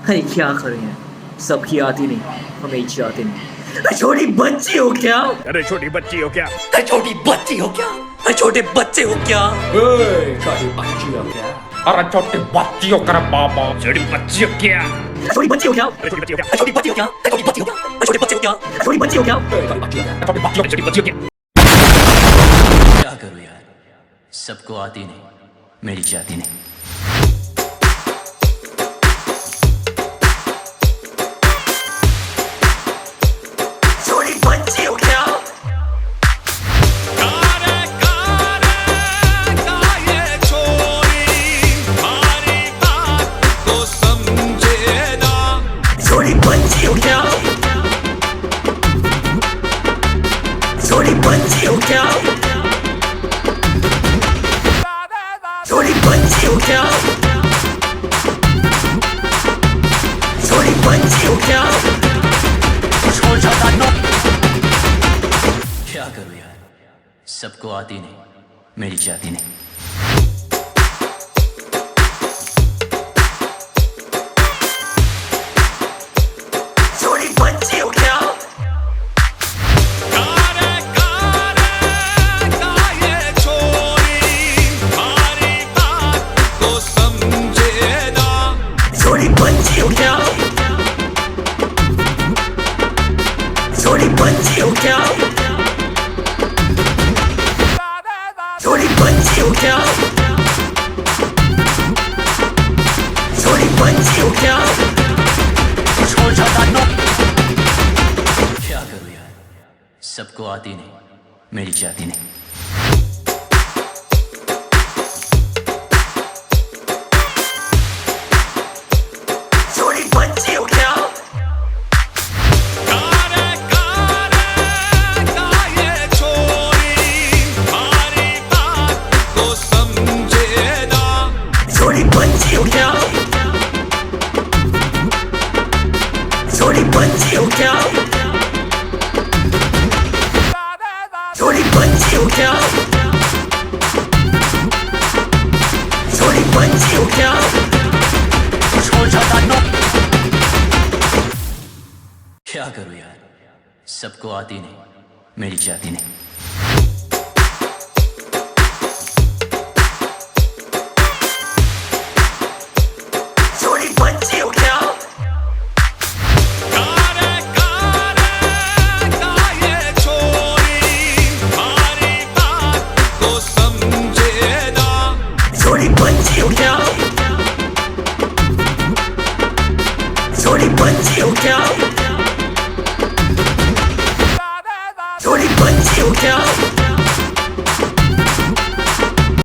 अरे क्या करें यार, सबकी आती नहीं, हमें आती नहीं। अरे छोटी बच्ची हो क्या? अरे छोटी बच्ची हो क्या? अरे छोटी बच्ची हो क्या? अरे छोटे बच्चे हो क्या? छोटी बच्ची हो क्या? अरे छोटी बच्ची हो क्या बाबा? छोटी बच्ची हो क्या? छोटी बच्ची हो क्या? अरे छोटी बच्ची हो क्या? छोटी बच्ची हो क्या? छोटी बच्ची हो क्या? छोटे बच्चे हो क्या? छोटी बच्ची हो क्या? छोटी बच्ची हो क्या? क्या करूं यार, सबको आती नहीं, मेरी जाती नहीं। छोटी बच्ची हो क्या? छोटी बच्ची हो क्या? छोटी बच्ची हो क्या? छोटी बच्ची हो क्या? छोटी बच्ची हो क्या? क्या करूं यार, सबको आती नहीं, मेरी जाती नहीं। छोटी बच्ची हो क्या? छोटी बच्ची हो क्या? छोटी बच्ची हो क्या? छोटी बच्ची हो क्या? छोटी बच्ची हो क्या? क्या करूं यार, सबको आती नहीं, मेरी जाती नहीं। छोटी बच्ची हो क्या? छोटी बच्ची हो क्या? छोटी बच्ची हो क्या? छोटी बच्ची हो क्या? छोटी बच्ची हो क्या? क्या करूं यार, सबको आती नहीं, मेरी जाती नहीं। छोटी बच्ची हो क्या? छोटी बच्ची हो क्या? छोटी बच्ची हो क्या? छोटी बच्ची हो क्या?